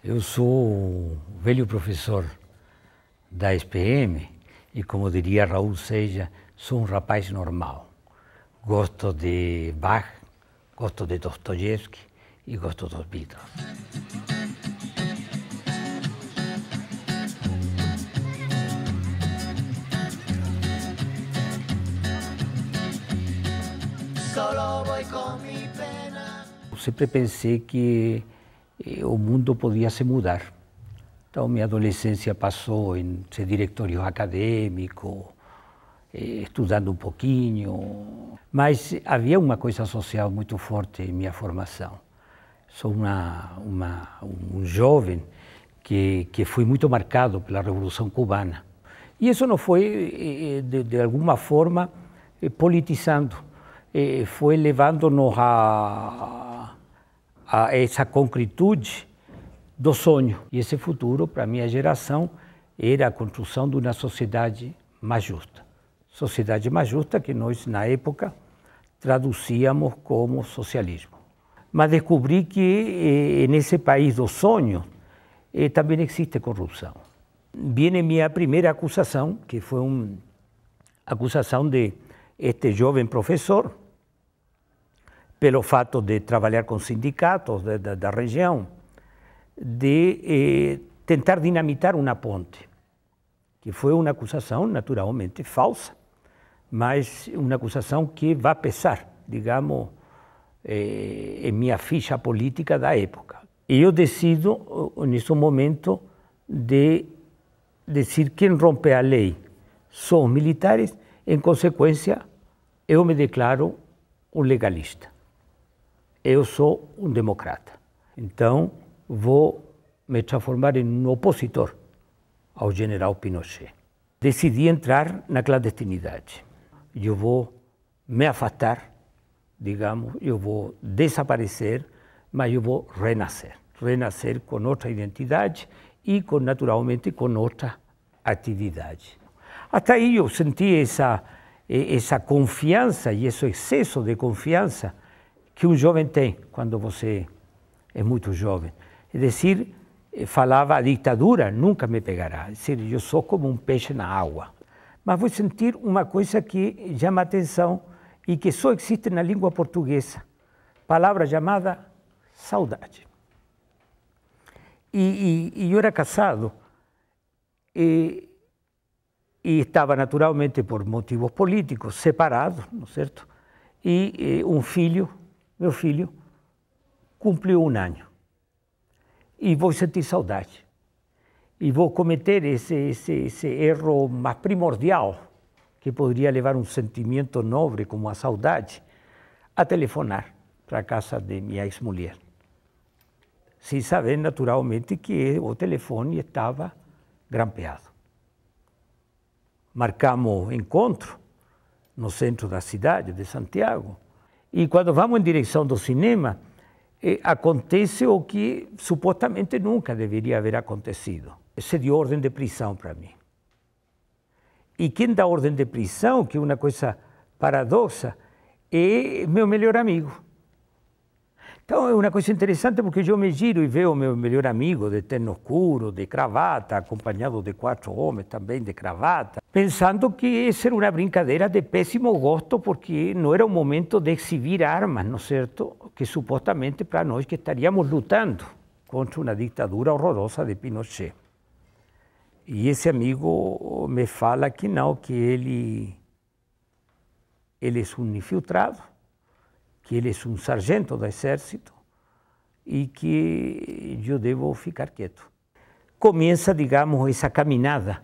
Eu sou velho professor da SPM e, como diria Raul Seixas, sou um rapaz normal. Gosto de Bach, gosto de Dostoiévski e gosto dos Beatles. Eu sempre pensei que o mundo podia se mudar. Então, minha adolescência passou em ser diretório acadêmico, estudando um pouquinho, mas havia uma coisa social muito forte em minha formação. Sou um jovem que foi muito marcado pela Revolução Cubana. E isso não foi, de alguma forma, politizando, foi levando-nos a essa concretude do sonho. E esse futuro, para a minha geração, era a construção de uma sociedade mais justa. Sociedade mais justa que nós, na época, traduzíamos como socialismo. Mas descobri que nesse país do sonho também existe corrupção. Viene minha primeira acusação, que foi uma acusação de este jovem professor, pelo fato de trabalhar com sindicatos da região, de tentar dinamitar uma ponte, que foi uma acusação naturalmente falsa, mas uma acusação que vai pesar, digamos, em minha ficha política da época. E eu decido, nesse momento, de dizer que quem rompe a lei são os militares, em consequência, eu me declaro um legalista. Eu sou um democrata. Então, vou me transformar em um opositor ao general Pinochet. Decidi entrar na clandestinidade. Eu vou me afastar, digamos, eu vou desaparecer, mas eu vou renascer. Renascer com outra identidade e, naturalmente, com outra atividade. Até aí eu senti essa confiança e esse excesso de confiança que um jovem tem quando você é muito jovem. É dizer, falava, a ditadura nunca me pegará. É dizer, eu sou como um peixe na água. Mas vou sentir uma coisa que chama a atenção e que só existe na língua portuguesa. Palavra chamada saudade. E eu era casado e estava naturalmente por motivos políticos separado, não é certo? E um filho, meu filho, cumpriu 1 ano. E vou sentir saudade. E vou cometer esse erro mais primordial, que poderia levar um sentimento nobre como a saudade, a telefonar para a casa de minha ex-mulher. Sem saber, naturalmente, que o telefone estava grampeado. Marcamos encontro no centro da cidade de Santiago. E quando vamos em direção do cinema, acontece o que supostamente nunca deveria haver acontecido. Se deu ordem de prisão para mim. E quem dá ordem de prisão, que é uma coisa paradoxa, é meu melhor amigo. Então é uma coisa interessante porque eu me giro e vejo o meu melhor amigo de terno escuro, de gravata, acompanhado de 4 homens também de gravata, pensando que isso era uma brincadeira de péssimo gosto porque não era o momento de exibir armas, não é certo? Que supostamente para nós que estaríamos lutando contra uma ditadura horrorosa de Pinochet. E esse amigo me fala que não, que ele é um infiltrado, que ele é um sargento do exército e que eu devo ficar quieto. Começa, digamos, essa caminhada,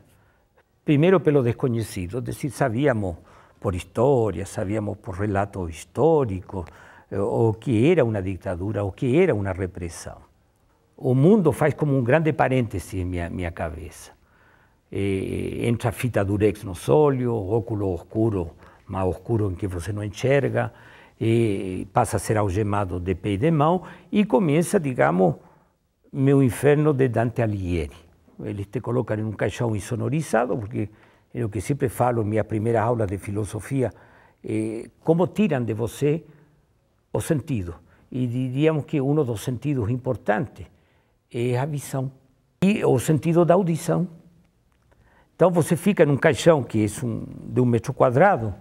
primeiro pelo desconhecido, é decir, sabíamos por história, sabíamos por relatos históricos, o que era uma ditadura, o que era uma repressão. O mundo faz como um grande parêntese em minha cabeça. Entra a fita durex nos olhos, óculo escuro, mais escuro em que você não enxerga, passa a ser algemado de pé e de mão e começa, digamos, meu inferno de Dante Alighieri. Eles te colocam em um caixão insonorizado, porque é o que sempre falo em minha primeira aula de filosofia, como tiram de você o sentido. E diríamos que um dos sentidos importantes é a visão e o sentido da audição. Então você fica num caixão que é de 1 metro quadrado,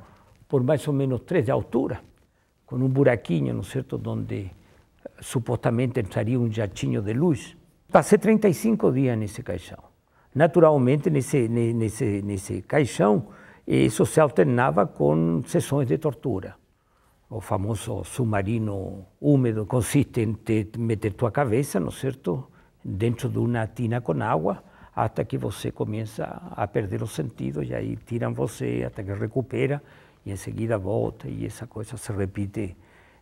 por mais ou menos 3 de altura, com um buraquinho, não é certo, onde supostamente entraria um jatinho de luz. Passei 35 dias nesse caixão. Naturalmente, nesse caixão, isso se alternava com sessões de tortura. O famoso submarino úmido consiste em meter tua cabeça, não é certo, dentro de uma tina com água, até que você começa a perder os sentidos, e aí tiram você até que recupera, e em seguida volta, e essa coisa se repite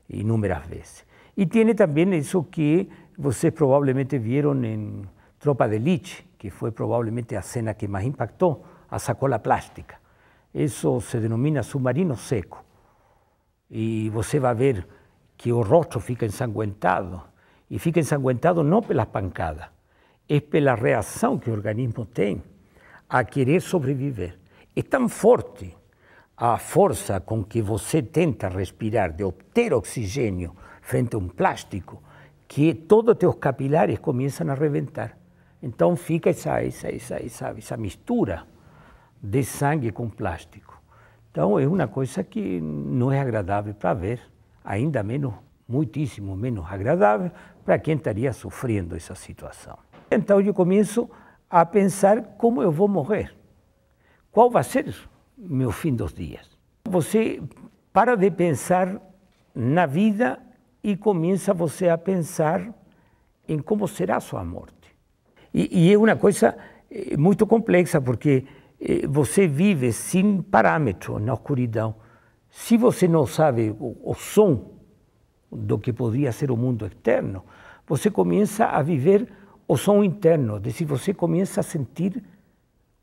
inúmeras vezes. E tem também isso que vocês provavelmente viram em Tropa de Elite, que foi provavelmente a cena que mais impactou, a sacola plástica. Isso se denomina submarino seco. E você vai ver que o rosto fica ensanguentado, e fica ensanguentado não pela pancada, é pela reação que o organismo tem a querer sobreviver. É tão forte a força com que você tenta respirar, de obter oxigênio frente a um plástico, que todos os teus capilares começam a reventar. Então fica essa mistura de sangue com plástico. Então é uma coisa que não é agradável para ver, ainda menos, muitíssimo menos agradável para quem estaria sofrendo essa situação. Então eu começo a pensar como eu vou morrer, qual vai ser meu fim dos dias. Você para de pensar na vida e começa você a pensar em como será a sua morte. E é uma coisa muito complexa, porque você vive sem parâmetro na escuridão. Se você não sabe o som do que poderia ser o mundo externo, você começa a viver o som interno, é decir, você começa a sentir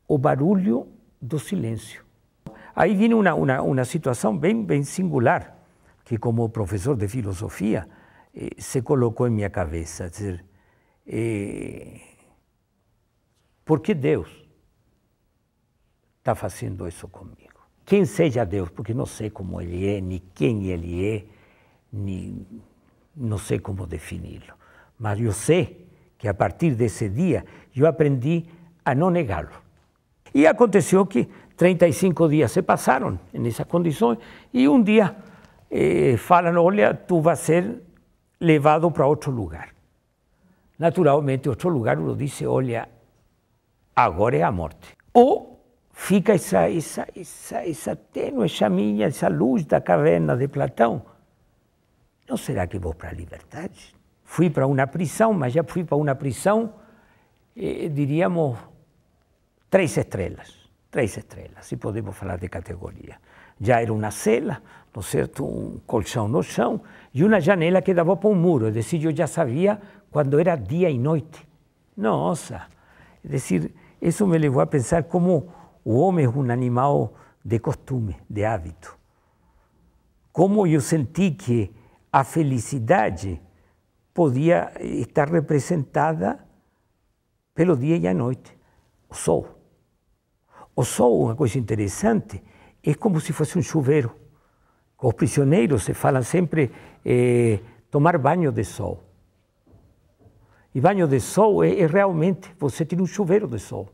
o barulho do silêncio. Aí vem uma situação bem singular, que como professor de filosofia se colocou em minha cabeça. Dizer, por que Deus está fazendo isso comigo? Quem seja Deus, porque não sei como Ele é, nem quem Ele é, nem não sei como defini-lo. Mas eu sei que a partir desse dia eu aprendi a não negá-lo. E aconteceu que 35 dias se passaram nessas condições e um dia falam, olha, tu vai ser levado para outro lugar. Naturalmente, outro lugar nos disse, olha, agora é a morte. Ou fica essa tênue chaminha, essa luz da caverna de Platão. Não será que vou para a liberdade? Fui para uma prisão, mas já fui para uma prisão, diríamos, 3 estrelas. 3 estrelas, se podemos falar de categoria. Já era uma cela, não é certo, um colchão no chão e uma janela que dava para um muro. É decir, eu já sabia quando era dia e noite. Nossa! É decir, isso me levou a pensar como o homem é um animal de costume, de hábito. Como eu senti que a felicidade podia estar representada pelo dia e a noite. O sol. O sol, uma coisa interessante, é como se fosse um chuveiro. Os prisioneiros se falam sempre tomar banho de sol. E banho de sol é realmente, você tem um chuveiro de sol.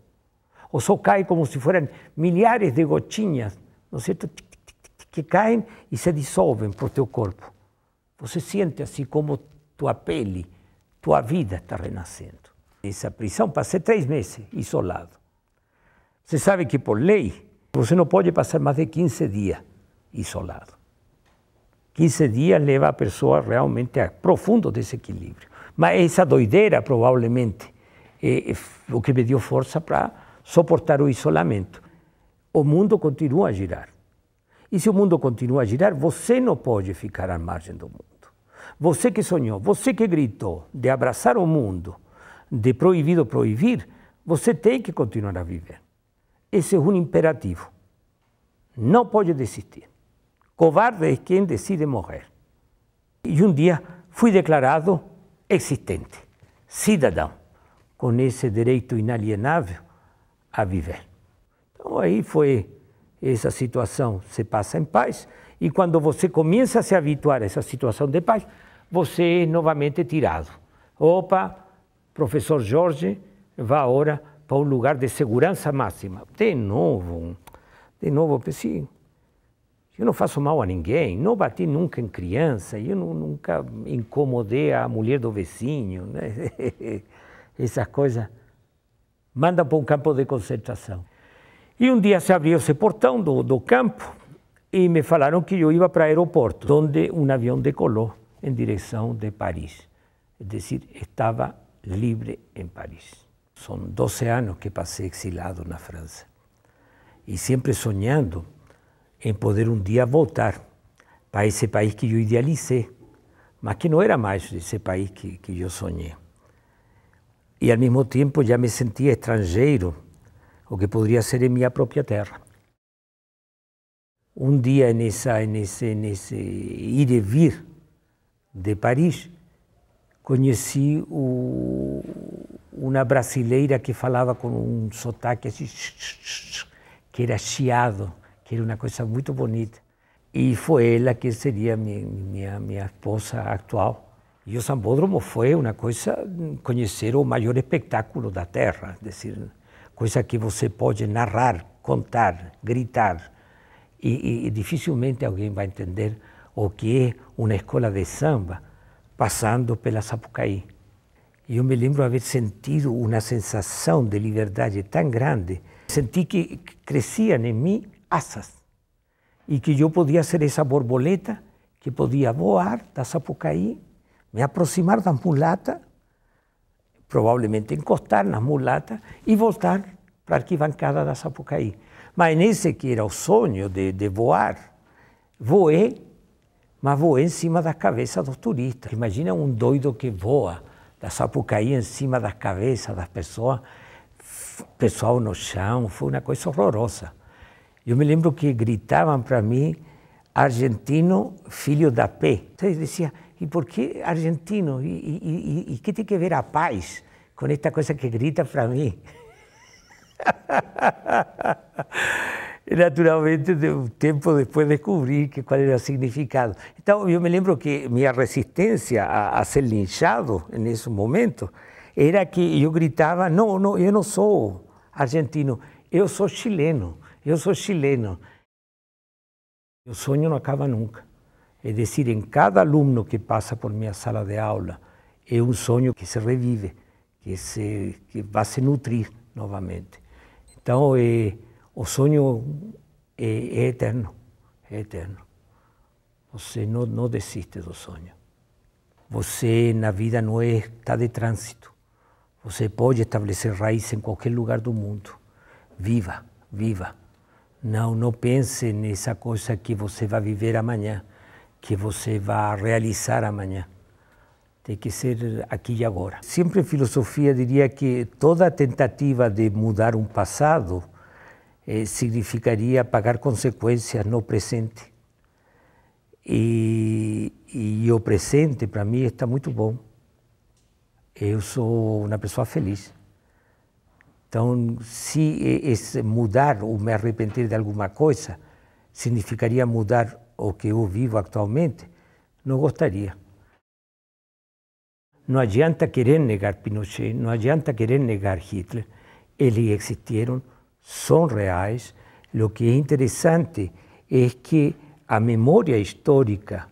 O sol cai como se fossem milhares de gotinhas, não é certo? Que caem e se dissolvem para o teu corpo. Você sente assim como tua pele, tua vida está renascendo. Essa prisão, passei 3 meses isolado. Você sabe que, por lei, você não pode passar mais de 15 dias isolado. 15 dias leva a pessoa realmente a profundo desequilíbrio. Mas essa doideira, provavelmente, é o que me deu força para suportar o isolamento. O mundo continua a girar. E se o mundo continua a girar, você não pode ficar à margem do mundo. Você que sonhou, você que gritou de abraçar o mundo, de proibido proibir, você tem que continuar a viver. Esse é um imperativo. Não pode desistir. Covarde é quem decide morrer. E um dia fui declarado existente, cidadão, com esse direito inalienável a viver. Então aí foi essa situação, se passa em paz, e quando você começa a se habituar a essa situação de paz, você é novamente tirado. Opa, professor Jorge, vá agora para um lugar de segurança máxima. De novo, eu pensei, eu não faço mal a ninguém, não bati nunca em criança, eu nunca incomodei a mulher do vizinho, né? Essas coisas. Manda para um campo de concentração. E um dia se abriu esse portão do campo e me falaram que eu ia para o aeroporto, onde um avião decolou em direção de Paris. É decir, estava livre em Paris. São 12 anos que passei exilado na França. E sempre sonhando em poder um dia voltar para esse país que eu idealizei, mas que não era mais esse país que eu sonhei. E ao mesmo tempo já me sentia estrangeiro, o que poderia ser em minha própria terra. Um dia nesse ir e vir de Paris, conheci uma brasileira que falava com um sotaque assim, que era chiado, que era uma coisa muito bonita. E foi ela que seria minha esposa atual. E o Sambódromo foi uma coisa, conhecer o maior espetáculo da Terra, é decir, coisa que você pode narrar, contar, gritar, e dificilmente alguém vai entender o que é uma escola de samba passando pela Sapucaí. E eu me lembro haver sentido uma sensação de liberdade tão grande, senti que cresciam em mim asas, e que eu podia ser essa borboleta que podia voar da Sapucaí, me aproximar das mulatas, provavelmente encostar nas mulatas e voltar para a arquibancada da Sapucaí. Mas nesse que era o sonho de voar, voei, mas voei em cima das cabeças dos turistas. Imagina um doido que voa da Sapucaí em cima das cabeças das pessoas, pessoal no chão, foi uma coisa horrorosa. Eu me lembro que gritavam para mim, argentino, filho da pé. Então eu dizia, e por que argentino? E que tem que ver a paz com esta coisa que grita para mim? E naturalmente, um tempo depois descobri qual era o significado. Então, eu me lembro que minha resistência a ser linchado nesse momento era que eu gritava, não, eu não sou argentino, eu sou chileno, eu sou chileno. O sonho não acaba nunca. É decir, em cada aluno que passa por minha sala de aula, é um sonho que se revive, que vai se nutrir novamente. Então, o sonho é eterno, é eterno. Você não desiste do sonho. Você, na vida, não está de trânsito. Você pode estabelecer raiz em qualquer lugar do mundo. Viva, viva. Não pense nessa coisa que você vai viver amanhã, que você vai realizar amanhã. Tem que ser aqui e agora. Sempre em filosofia diria que toda tentativa de mudar um passado significaria pagar consequências no presente. E o presente, para mim, está muito bom. Eu sou uma pessoa feliz. Então, se esse mudar ou me arrepender de alguma coisa significaria mudar o que eu vivo atualmente, não gostaria. Não adianta querer negar Pinochet, não adianta querer negar Hitler. Eles existiram, são reais. O que é interessante é que a memória histórica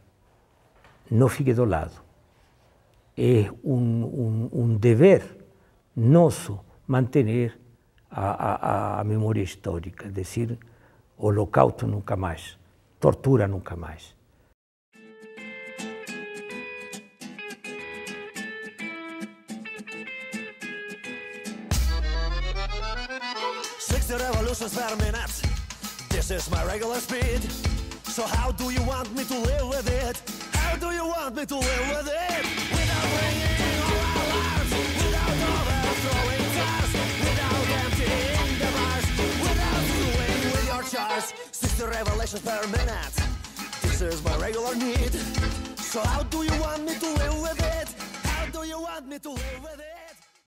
não fique do lado. É um dever nosso manter a memória histórica, é decir, holocausto nunca mais, tortura nunca mais. Revolutions per minute. This is my regular speed. So how do you want me to live with it? How do you want me to live with it? Without ringing all alarms, without overthrowing cars, without emptying the bars, without screwing with your chars. 60 revolutions per minute. This is my regular need. So how do you want me to live with it? How do you want me to live with it?